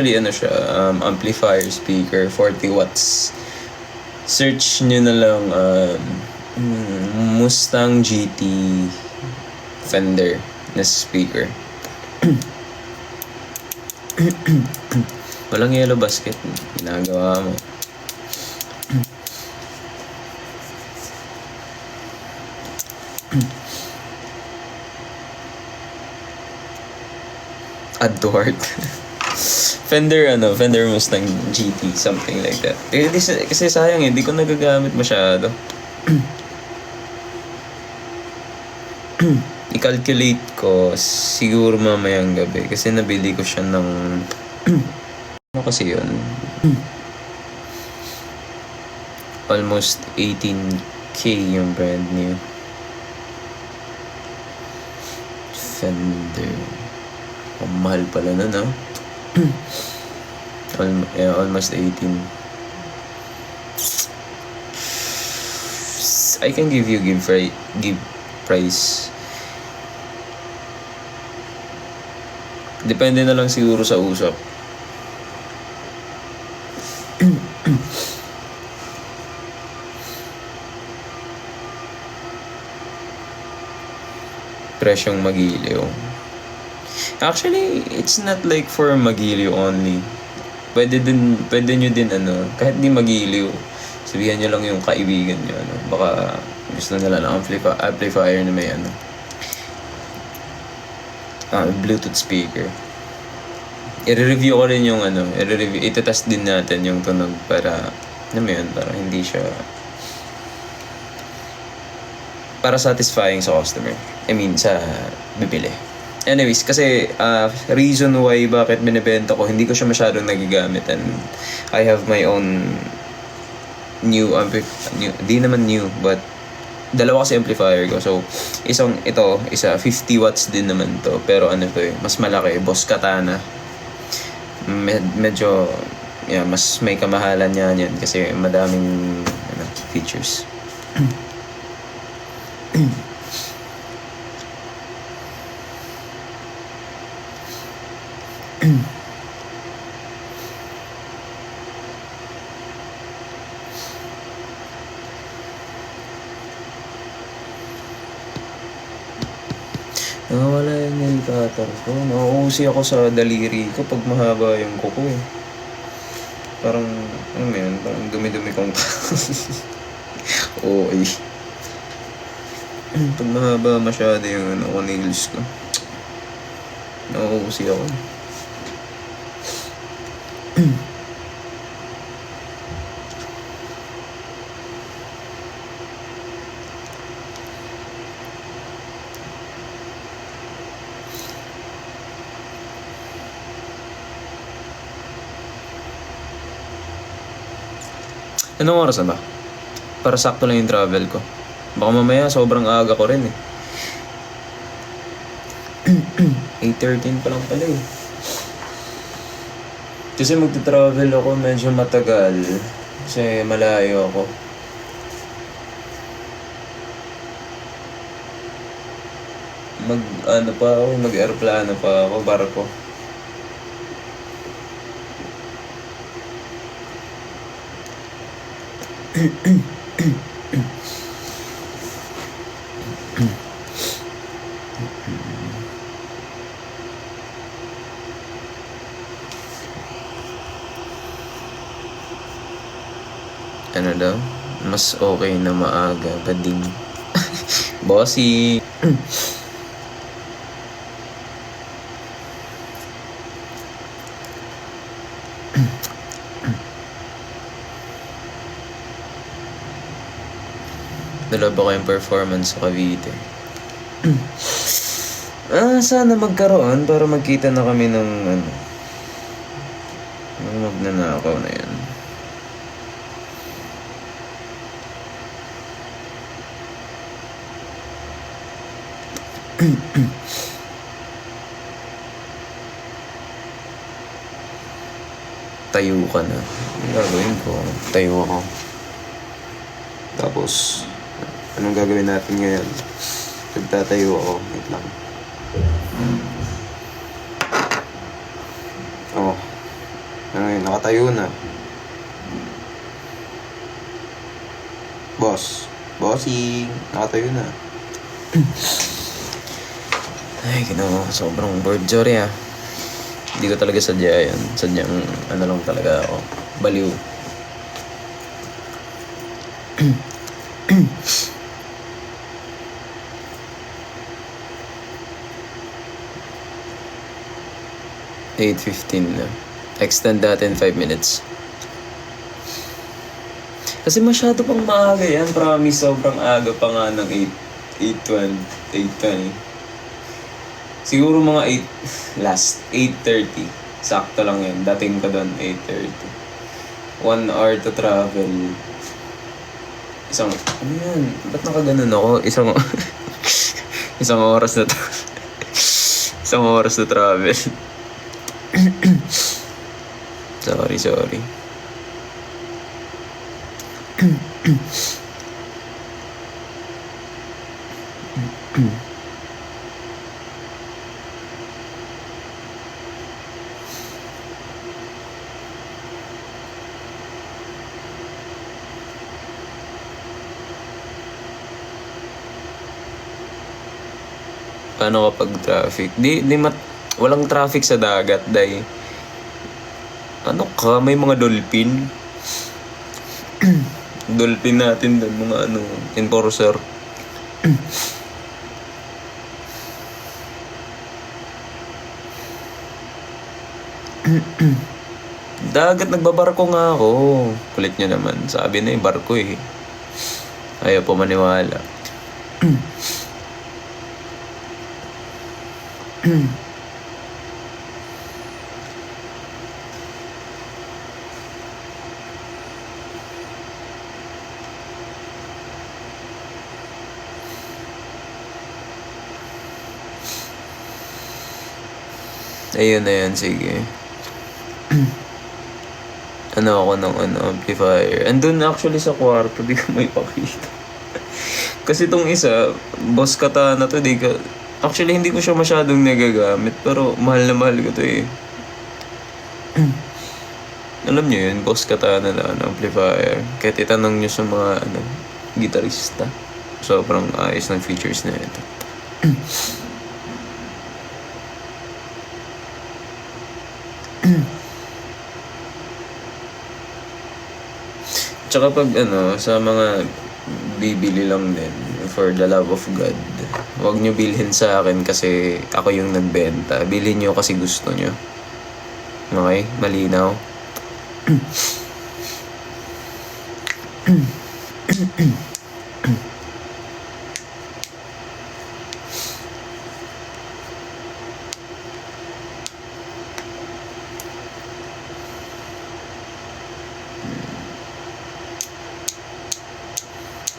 Actually, ano siya, amplifier speaker, 40 watts. Search nyo na lang, Mustang GT Fender na speaker. Walang yellow basket. Ginagawa mo. Add to heart. Fender Mustang GT, something like that. Kasi sayang hindi ko nagagamit masyado. I-calculate ko siguro mamayang gabi kasi nabili ko siya ng ano kasi yun? Almost 18K yung brand new. Fender. Mahal pala na, no? Almost 18. I can give price. Depende na lang siguro sa usap. Presyong magiliw. Actually, it's not like for magiliw only. Pwede nyo din kahit di magiliw, sabihan nyo lang yung kaibigan nyo, baka gusto nila ng amplifier na may Bluetooth speaker. I-review ko rin yung itetest din natin yung tunog para para hindi siya para satisfying sa customer. I mean, sa bibili. Anyways, kasi reason why bakit binibenta ko, hindi ko siya masyadong nagigamit, and I have my own di naman new, but dalawa kasi amplifier ko. So, isa 50 watts din naman to, pero mas malaki, Boss Katana. Medyo, mas may kamahalan yan kasi madaming features. Nawala yung nail cutter ko. Nauusi ako sa daliri ko pag mahaba yung kuko eh. Parang, parang dumi-dumi kong oo eh. Pag mahaba masyado yung nails ko, nauusi ako. Anong oras na ba? Para sakto lang yung travel ko. Baka mamaya sobrang aga ko rin eh. 8:13 pa lang pala eh. Kasi magta-travel ako medyo matagal. Kasi malayo ako. Mag-aeroplano pa ako, barko. Ano daw? Mas okay na maaga pa din. Bossy. Dala ba kayong performance sa Cavite? Sana magkaroon para magkita na kami ng magnanakaw na yan. Tayo ka na. Ang gagawin ko, tayo ako. Tapos, anong gagawin natin ngayon? Pagtatayo ako, wait lang. Ano yun, nakatayo na. Boss. Bossing. Nakatayo na. Ay, ginawa. Sobrang bored. Sorry ah. Hindi ko talaga sadya yan. Sadyang ano lang talaga ako. Baliw. (8:15) na. Extend natin 5 minutes. Kasi masyado pang maaga yan. Promise, sobrang aga pa nga ng 8:20. Siguro mga 8:30. Sakto lang yan. Dating ka doon, 8:30. 1 hour to travel. Ano yan? Ba't nakaganon ako? Isang oras na isang oras na travel. Sorry. Paano kapag traffic? Walang traffic sa dagat dahil ano ka, may mga dolphin. Dolphin natin doon, mga enforcer. Dagat, nagbabarko nga ako. Kulit niya naman. Sabi na yung barko eh. Ayaw po maniwala. Ayun, sige. Ako ng amplifier. Andun actually sa kwarto, di ko may pakita. Kasi tong isa, boss katana to, actually hindi ko siya masyadong nagagamit, pero mahal na mahal ko to eh. Alam niyo yun, boss katana na amplifier. Kahit itanong niyo sa mga gitarista, sobrang ayos ng features na ito. Tsaka pag sa mga bibili lang din, for the love of God, huwag nyo bilhin sa akin kasi ako yung nagbenta. Bilhin nyo kasi gusto nyo. Okay? Malinaw?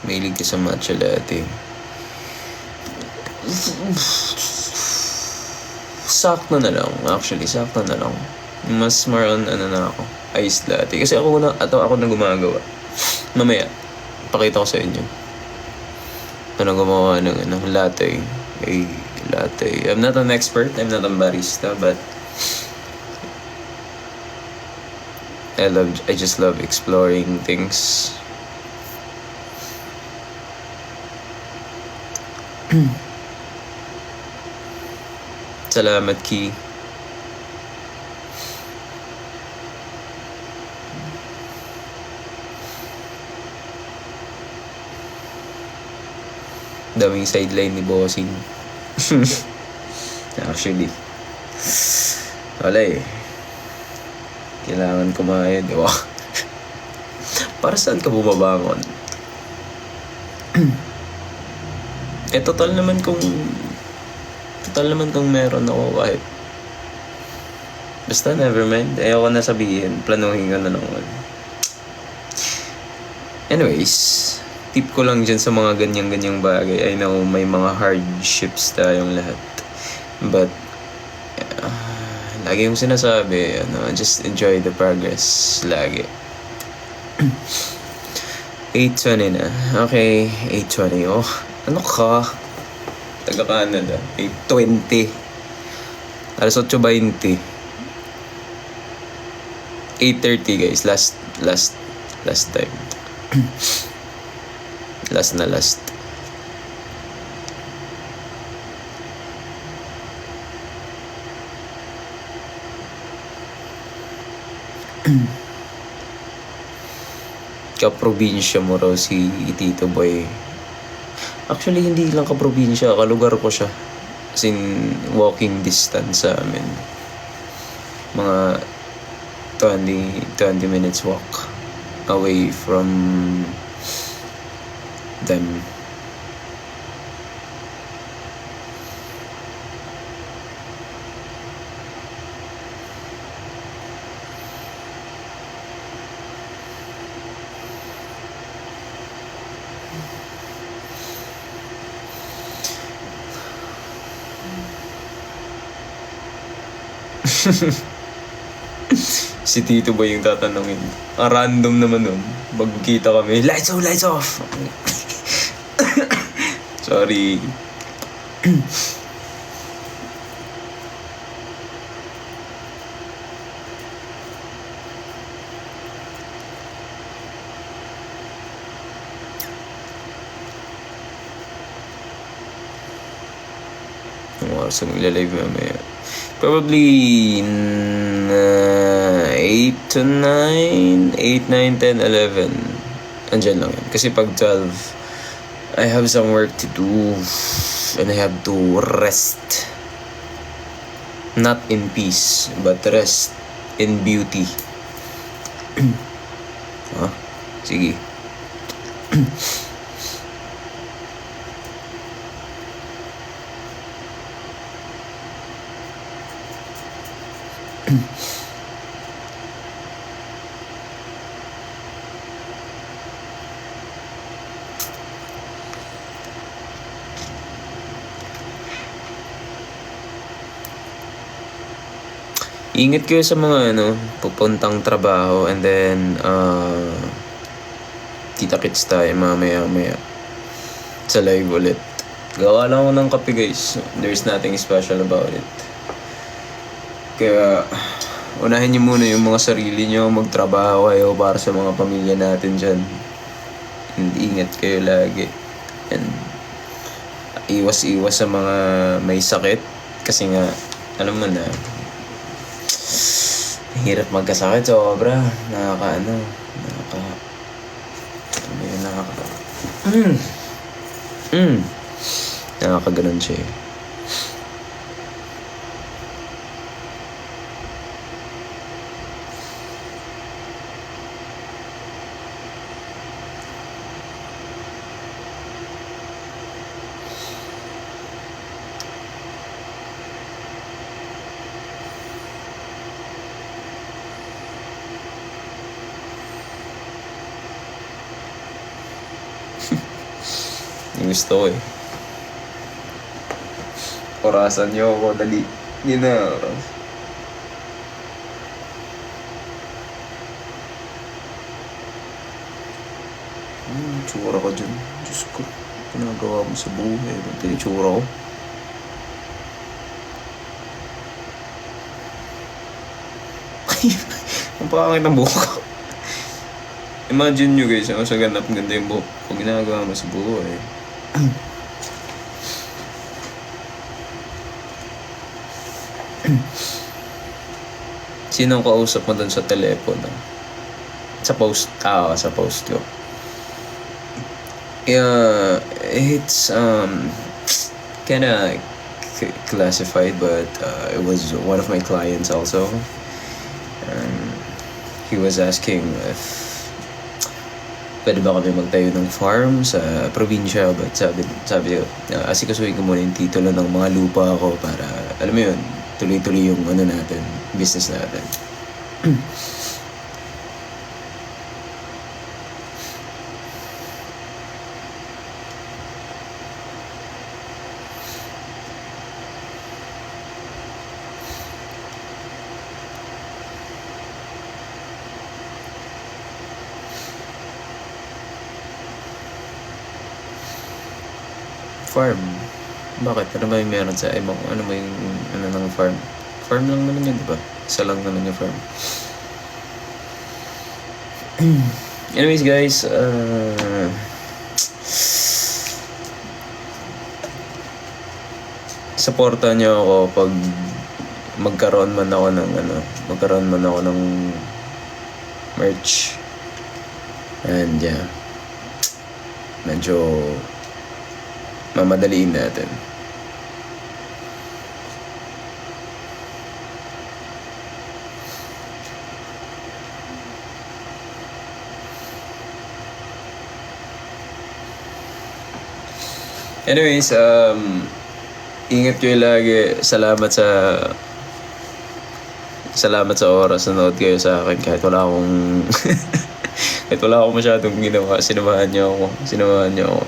Mahilig ka sa matcha latte. Sakto na lang. Actually, sakto na lang. Mas more on na ako. Iced latte. Kasi ako na gumagawa. Mamaya, pakita ko sa inyo. Gumawa ng latte. Latte. I'm not an expert. I'm not a barista. But I just love exploring things. Salamat, Ki. Daming sideline ni Bossing. Actually, wala eh. Kailangan kumayad. Para saan ka bumabangon? Total naman kung meron ako kahit. Basta never mind. Ayoko na sabihin. Planuhin ko na naman. Anyways, tip ko lang dyan sa mga ganyang bagay. I know may mga hardships tayong lahat. But, lagi yung sinasabi, just enjoy the progress. Lagi. 8:20 na. Okay, 8:20. Oh, ano ka? Taga-Canada. 8:20. Alas 8:20. 8:30 guys, last time. last. Kaprobinsya mo raw si Tito Boy. Actually, hindi lang kaprobinsya, kalugar ko siya. As in, walking distance sa amin. Mga 20 minutes walk away from them. Si Tito ba yung tatanungin? Ang random naman nun. Magkita kami, lights off! Sorry. Ang oras ang magla-live mamaya. Probably 8 to 9, 8, 9, 10, 11. Andyan lang yan. Kasi pag 12, I have some work to do and I have to rest. Not in peace, but rest in beauty. Sige. Ingat kayo sa mga pupuntang trabaho and then kita-kits tayo mamaya sa live ulit. Gawa lang ako ng kape guys. There's nothing special about it. Kaya unahin niyo muna yung mga sarili niyo, magtrabaho kayo para sa mga pamilya natin dyan. And ingat kayo lagi. And iwas-iwas sa mga may sakit. Kasi nga, alam mo na, hirap magkasakit sobra. Nakakaganon siya eh. Gusto ko eh. Orasan niyo ako, dali. Hindi na oras. Tsura ko dyan. Diyos ko. Pinagawa mo sa buhay. Ba't yung tsura ko? Ang pangit ng buhok ko. Imagine nyo guys, sa ganap ganda yung buhok. Pag ginagawa mo sa buhay. Sinong kausap mo dun sa telepono? Sa post ko. Yeah, it's kinda classified, but it was one of my clients also. He was asking if pwede ba kami magtayo ng farm sa probinsya, but sabi ko, asikasuhin ko muna yung titulo ng mga lupa ko para, alam mo yun, tuloy-tuloy yung natin, business natin. Farm? Bakit? Ano ba yung meron sa ibang, ano ba yung ng farm? Farm lang naman yun, di ba? Isa lang naman yung farm. Anyways guys, supportan niyo ako pag magkaroon man ako ng merch. And yeah, medyo mamadaliin natin. Anyways, ingat kayo lagi. Salamat sa oras na nanood kayo sa akin kahit wala akong kahit wala akong masyadong ginawa. Sinamahan niyo ako.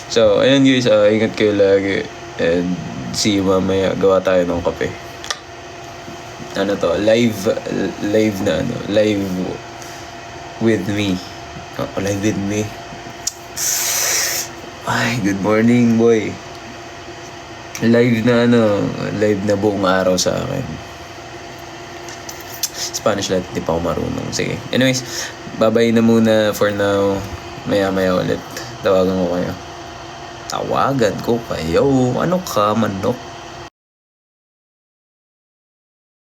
So, ayun guys, ingat kayo lagi. And see you mamaya. Gawa tayo ng kape. Ano to? Live with me. Live with me. Ay, good morning, boy. Live na buong araw sa akin. Spanish lahat, di pa ako marunong. Sige. Anyways, bye-bye na muna for now. Maya-maya ulit. Tawagan ko kayo. Ano ka, manok?